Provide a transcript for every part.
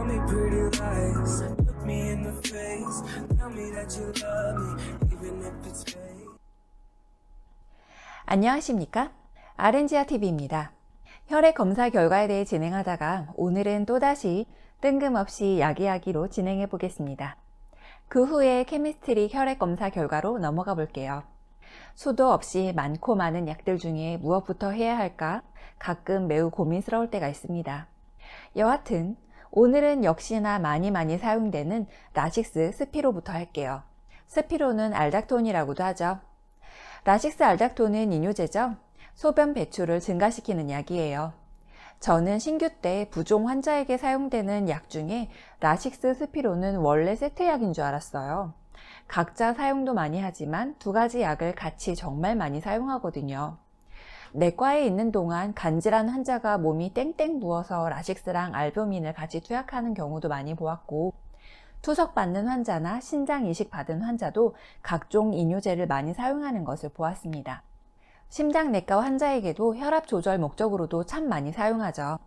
me pretty lies, look me in the face, tell me that you love me, even if it's fake. 안녕하십니까? 아렌지아TV입니다. 혈액 검사 결과에 대해 진행하다가 오늘은 또다시 뜬금없이 야기야기로 진행해 보겠습니다. 그 후에 케미스트리 혈액 검사 결과로 넘어가 볼게요. 수도 없이 많고 많은 약들 중에 무엇부터 해야 할까 가끔 매우 고민스러울 때가 있습니다. 여하튼 오늘은 역시나 많이 사용되는 라식스 스피로부터 할게요. 스피로는 알닥톤이라고도 하죠. 라식스 알닥톤은 이뇨제죠. 소변 배출을 증가시키는 약이에요. 저는 신규 때 부종 환자에게 사용되는 약 중에 라식스 스피로는 원래 세트약인 줄 알았어요. 각자 사용도 많이 하지만 두 가지 약을 같이 정말 많이 사용하거든요. 내과에 있는 동안 간질한 환자가 몸이 땡땡 부어서 라식스랑 알부민을 같이 투약하는 경우도 많이 보았고, 투석받는 환자나 신장 이식 받은 환자도 각종 이뇨제를 많이 사용하는 것을 보았습니다. 심장내과 환자에게도 혈압 조절 목적으로도 참 많이 사용하죠.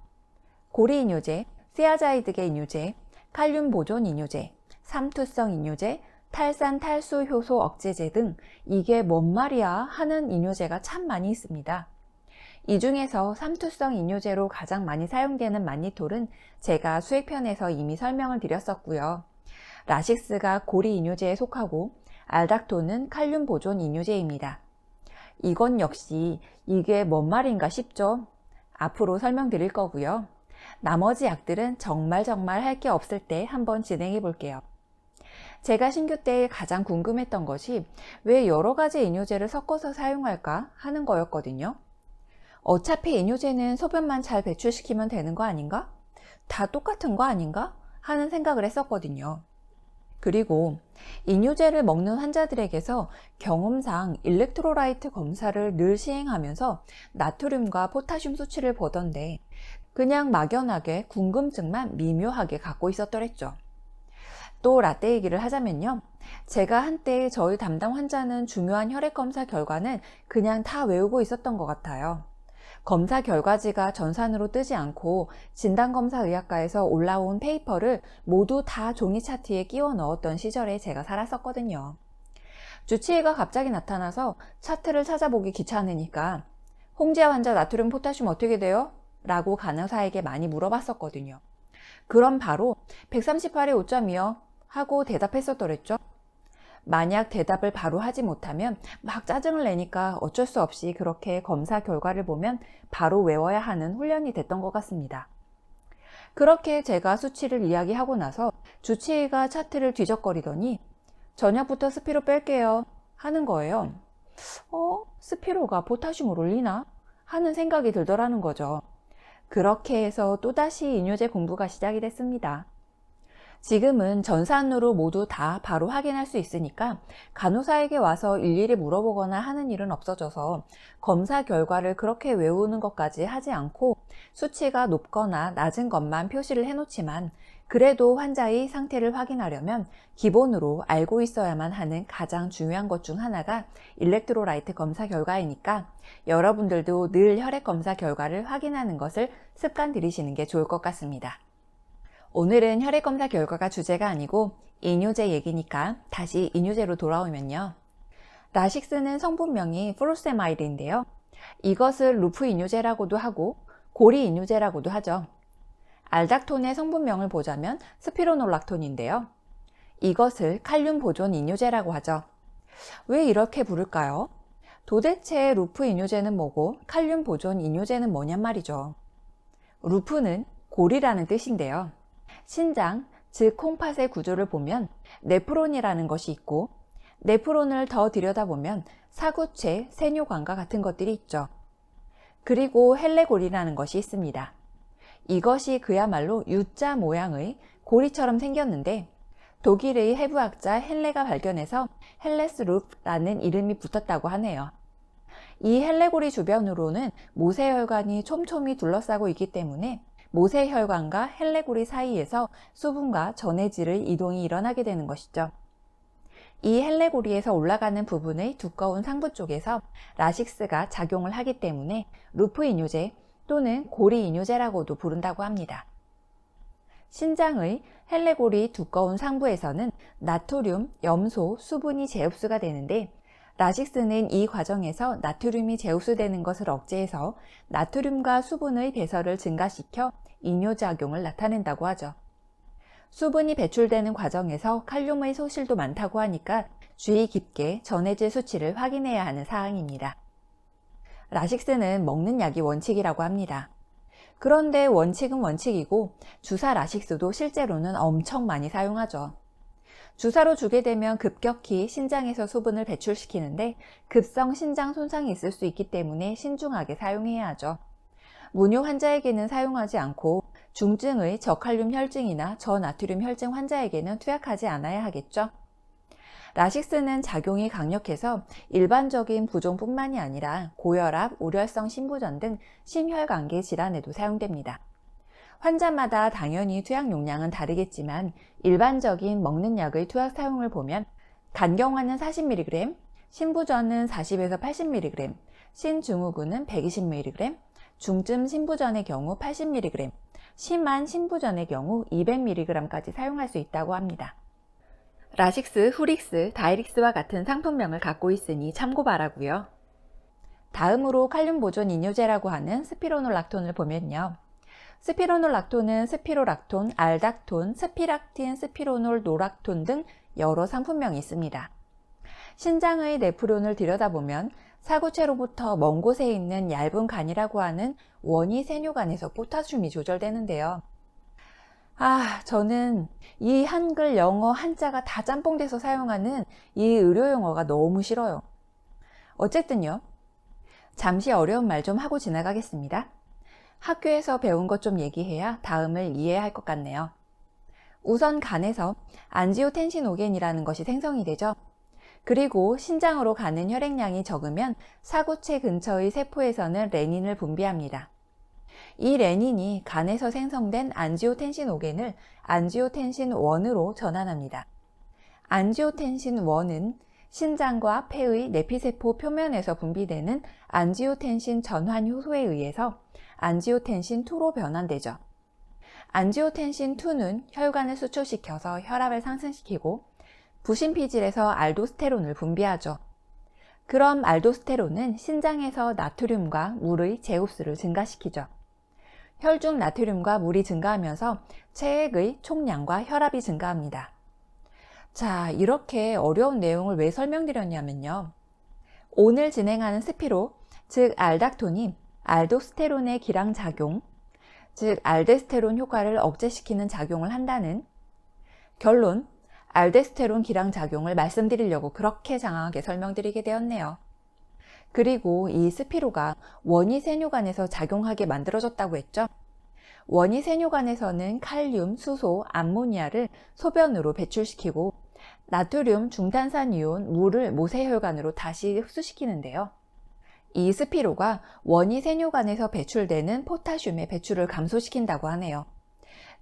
고리 이뇨제, 시아자이드계 이뇨제, 칼륨 보존 이뇨제, 삼투성 이뇨제, 탈산 탈수 효소 억제제 등 이게 뭔 말이야 하는 이뇨제가 참 많이 있습니다. 이 중에서 삼투성 이뇨제로 가장 많이 사용되는 마니톨은 제가 수액편에서 이미 설명을 드렸었고요. 라식스가 고리 이뇨제에 속하고 알닥톤은 칼륨 보존 이뇨제입니다. 이건 역시 이게 뭔 말인가 싶죠? 앞으로 설명드릴 거고요. 나머지 약들은 정말 할 게 없을 때 한번 진행해 볼게요. 제가 신규 때 가장 궁금했던 것이 왜 여러 가지 이뇨제를 섞어서 사용할까 하는 거였거든요. 어차피 이뇨제는 소변만 잘 배출시키면 되는 거 아닌가? 다 똑같은 거 아닌가? 하는 생각을 했었거든요. 그리고 이뇨제를 먹는 환자들에게서 경험상 일렉트로라이트 검사를 늘 시행하면서 나트륨과 포타슘 수치를 보던데 그냥 막연하게 궁금증만 미묘하게 갖고 있었더랬죠. 또 라떼 얘기를 하자면요. 제가 한때 저희 담당 환자는 중요한 혈액 검사 결과는 그냥 다 외우고 있었던 것 같아요. 검사 결과지가 전산으로 뜨지 않고 진단검사의학과에서 올라온 페이퍼를 모두 다 종이 차트에 끼워 넣었던 시절에 제가 살았었거든요. 주치의가 갑자기 나타나서 차트를 찾아보기 귀찮으니까 홍지아 환자 나트륨 포타슘 어떻게 돼요? 라고 간호사에게 많이 물어봤었거든요. 그럼 바로 138에 5점이요 하고 대답했었더랬죠. 만약 대답을 바로 하지 못하면 막 짜증을 내니까 어쩔 수 없이 그렇게 검사 결과를 보면 바로 외워야 하는 훈련이 됐던 것 같습니다. 그렇게 제가 수치를 이야기하고 나서 주치의가 차트를 뒤적거리더니 저녁부터 스피로 뺄게요 하는 거예요. 스피로가 포타슘을 올리나? 하는 생각이 들더라는 거죠. 그렇게 해서 또다시 이뇨제 공부가 시작이 됐습니다. 지금은 전산으로 모두 다 바로 확인할 수 있으니까 간호사에게 와서 일일이 물어보거나 하는 일은 없어져서 검사 결과를 그렇게 외우는 것까지 하지 않고 수치가 높거나 낮은 것만 표시를 해놓지만 그래도 환자의 상태를 확인하려면 기본으로 알고 있어야만 하는 가장 중요한 것 중 하나가 일렉트로라이트 검사 결과이니까 여러분들도 늘 혈액 검사 결과를 확인하는 것을 습관 들이시는 게 좋을 것 같습니다. 오늘은 혈액 검사 결과가 주제가 아니고 이뇨제 얘기니까 다시 이뇨제로 돌아오면요. 라식스는 성분명이 프로세마이드인데요. 이것을 루프 이뇨제라고도 하고 고리 이뇨제라고도 하죠. 알닥톤의 성분명을 보자면 스피로놀락톤인데요. 이것을 칼륨 보존 이뇨제라고 하죠. 왜 이렇게 부를까요? 도대체 루프 이뇨제는 뭐고 칼륨 보존 이뇨제는 뭐냔 말이죠. 루프는 고리라는 뜻인데요. 신장, 즉 콩팥의 구조를 보면 네프론이라는 것이 있고 네프론을 더 들여다보면 사구체, 세뇨관과 같은 것들이 있죠. 그리고 헬레골이라는 것이 있습니다. 이것이 그야말로 U자 모양의 고리처럼 생겼는데 독일의 해부학자 헬레가 발견해서 헬레스루프라는 이름이 붙었다고 하네요. 이 헬레골이 주변으로는 모세혈관이 촘촘히 둘러싸고 있기 때문에 모세혈관과 헬레골이 사이에서 수분과 전해질의 이동이 일어나게 되는 것이죠. 이 헬레고리에서 올라가는 부분의 두꺼운 상부 쪽에서 라식스가 작용을 하기 때문에 루프 이뇨제 또는 고리 이뇨제라고도 부른다고 합니다. 신장의 헬레골이 두꺼운 상부에서는 나트륨, 염소, 수분이 재흡수가 되는데 라식스는 이 과정에서 나트륨이 재흡수되는 것을 억제해서 나트륨과 수분의 배설을 증가시켜 이뇨작용을 나타낸다고 하죠. 수분이 배출되는 과정에서 칼륨의 소실도 많다고 하니까 주의 깊게 전해질 수치를 확인해야 하는 사항입니다. 라식스는 먹는 약이 원칙이라고 합니다. 그런데 원칙은 원칙이고 주사 라식스도 실제로는 엄청 많이 사용하죠. 주사로 주게 되면 급격히 신장에서 수분을 배출시키는데 급성 신장 손상이 있을 수 있기 때문에 신중하게 사용해야 하죠. 무뇨 환자에게는 사용하지 않고 중증의 저칼륨 혈증이나 저나트륨 혈증 환자에게는 투약하지 않아야 하겠죠. 라식스는 작용이 강력해서 일반적인 부종뿐만이 아니라 고혈압, 우려성 심부전 등 심혈관계 질환에도 사용됩니다. 환자마다 당연히 투약 용량은 다르겠지만 일반적인 먹는 약의 투약 사용을 보면 간경화는 40mg, 심부전은 40에서 80mg, 신증후군은 120mg, 중증 심부전의 경우 80mg, 심한 심부전의 경우 200mg까지 사용할 수 있다고 합니다. 라식스, 후릭스, 다이릭스와 같은 상품명을 갖고 있으니 참고 바라고요. 다음으로 칼륨 보존 이뇨제라고 하는 스피로놀락톤을 보면요. 스피로놀락톤은 스피로락톤, 알닥톤, 스피락틴, 스피로놀, 노락톤 등 여러 상품명이 있습니다. 신장의 네프론을 들여다보면 사구체로부터 먼 곳에 있는 얇은 간이라고 하는 원위 세뇨관에서 포타슘이 조절되는데요. 저는 이 한글, 영어, 한자가 다 짬뽕돼서 사용하는 이 의료용어가 너무 싫어요. 어쨌든요. 잠시 어려운 말 좀 하고 지나가겠습니다. 학교에서 배운 것 좀 얘기해야 다음을 이해할 것 같네요. 우선 간에서 안지오텐신오겐이라는 것이 생성이 되죠. 그리고 신장으로 가는 혈액량이 적으면 사구체 근처의 세포에서는 레닌을 분비합니다. 이 레닌이 간에서 생성된 안지오텐신5겐을 안지오텐신1으로 전환합니다. 안지오텐신1은 신장과 폐의 내피세포 표면에서 분비되는 안지오텐신 전환 효소에 의해서 안지오텐신2로 변환되죠. 안지오텐신2는 혈관을 수축시켜서 혈압을 상승시키고 부신피질에서 알도스테론을 분비하죠. 그럼 알도스테론은 신장에서 나트륨과 물의 재흡수를 증가시키죠. 혈중 나트륨과 물이 증가하면서 체액의 총량과 혈압이 증가합니다. 자, 이렇게 어려운 내용을 왜 설명드렸냐면요. 오늘 진행하는 스피로, 즉 알닥톤이 알도스테론의 기량작용, 즉 알데스테론 효과를 억제시키는 작용을 한다는 결론, 알데스테론 기량작용을 말씀드리려고 그렇게 장황하게 설명드리게 되었네요. 그리고 이 스피로가 원위세뇨관에서 작용하게 만들어졌다고 했죠. 원위세뇨관에서는 칼륨, 수소, 암모니아를 소변으로 배출시키고 나트륨, 중탄산이온, 물을 모세혈관으로 다시 흡수시키는데요. 이 스피로가 원위세뇨관에서 배출되는 포타슘의 배출을 감소시킨다고 하네요.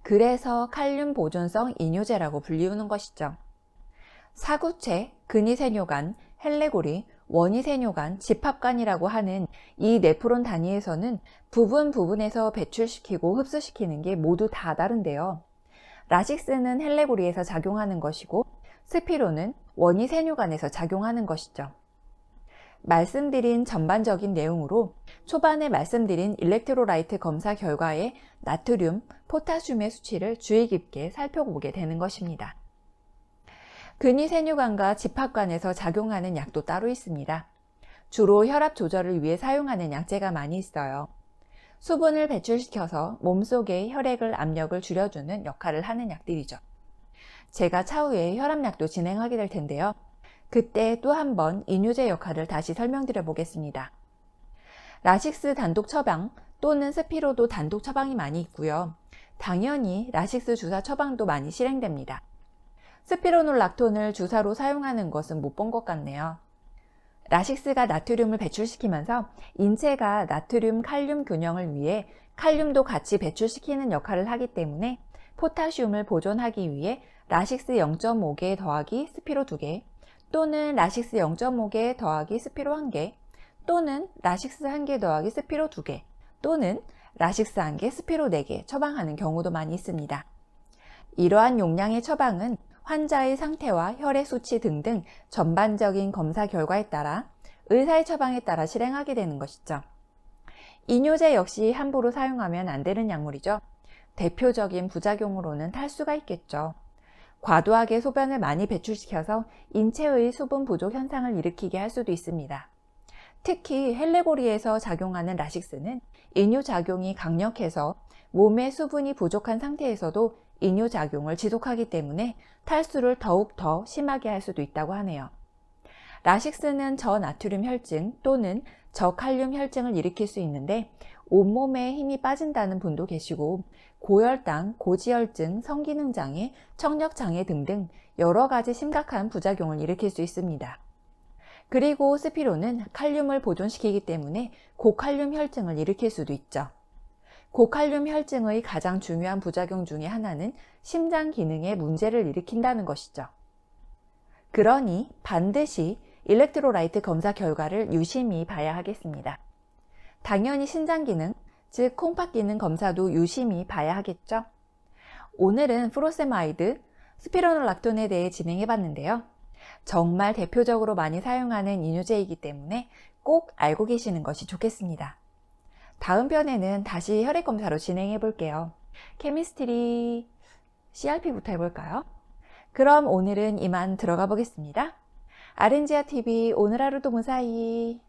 그래서 칼륨 보존성 이뇨제라고 불리우는 것이죠. 사구체, 근위세뇨관, 헬레골이, 원위세뇨관, 집합관이라고 하는 이 네프론 단위에서는 부분에서 배출시키고 흡수시키는 게 모두 다 다른데요. 라식스는 헬레골이에서 작용하는 것이고 스피로는 원위세뇨관에서 작용하는 것이죠. 말씀드린 전반적인 내용으로 초반에 말씀드린 일렉트로라이트 검사 결과에 나트륨, 포타슘의 수치를 주의 깊게 살펴보게 되는 것입니다. 근위세뇨관과 집합관에서 작용하는 약도 따로 있습니다. 주로 혈압 조절을 위해 사용하는 약제가 많이 있어요. 수분을 배출시켜서 몸속의 혈액을 압력을 줄여주는 역할을 하는 약들이죠. 제가 차후에 혈압약도 진행하게 될 텐데요. 그때 또 한 번 이뇨제 역할을 다시 설명드려 보겠습니다. 라식스 단독 처방 또는 스피로도 단독 처방이 많이 있고요. 당연히 라식스 주사 처방도 많이 실행됩니다. 스피로놀락톤을 주사로 사용하는 것은 못 본 것 같네요. 라식스가 나트륨을 배출시키면서 인체가 나트륨 칼륨 균형을 위해 칼륨도 같이 배출시키는 역할을 하기 때문에 포타슘을 보존하기 위해 라식스 0.5개 더하기 스피로 2개 또는 라식스 0.5개 더하기 스피로 1개 또는 라식스 1개 더하기 스피로 2개 또는 라식스 1개 스피로 4개 처방하는 경우도 많이 있습니다. 이러한 용량의 처방은 환자의 상태와 혈액 수치 등등 전반적인 검사 결과에 따라 의사의 처방에 따라 실행하게 되는 것이죠. 이뇨제 역시 함부로 사용하면 안 되는 약물이죠. 대표적인 부작용으로는 탈수가 있겠죠. 과도하게 소변을 많이 배출시켜서 인체의 수분 부족 현상을 일으키게 할 수도 있습니다. 특히 헬레고리에서 작용하는 라식스는 이뇨작용이 강력해서 몸에 수분이 부족한 상태에서도 이뇨작용을 지속하기 때문에 탈수를 더욱 더 심하게 할 수도 있다고 하네요. 라식스는 저나트륨 혈증 또는 저칼륨 혈증을 일으킬 수 있는데 온몸에 힘이 빠진다는 분도 계시고 고혈당, 고지혈증, 성기능장애, 청력장애 등등 여러 가지 심각한 부작용을 일으킬 수 있습니다. 그리고 스피로는 칼륨을 보존시키기 때문에 고칼륨 혈증을 일으킬 수도 있죠. 고칼륨 혈증의 가장 중요한 부작용 중에 하나는 심장 기능에 문제를 일으킨다는 것이죠. 그러니 반드시 일렉트로라이트 검사 결과를 유심히 봐야 하겠습니다. 당연히 신장 기능, 즉 콩팥 기능 검사도 유심히 봐야 하겠죠. 오늘은 프로세마이드, 스피로놀락톤에 대해 진행해 봤는데요. 정말 대표적으로 많이 사용하는 이뇨제이기 때문에 꼭 알고 계시는 것이 좋겠습니다. 다음 편에는 다시 혈액 검사로 진행해 볼게요. 케미스트리 CRP부터 해볼까요? 그럼 오늘은 이만 들어가 보겠습니다. 아렌지아TV 오늘 하루도 무사히.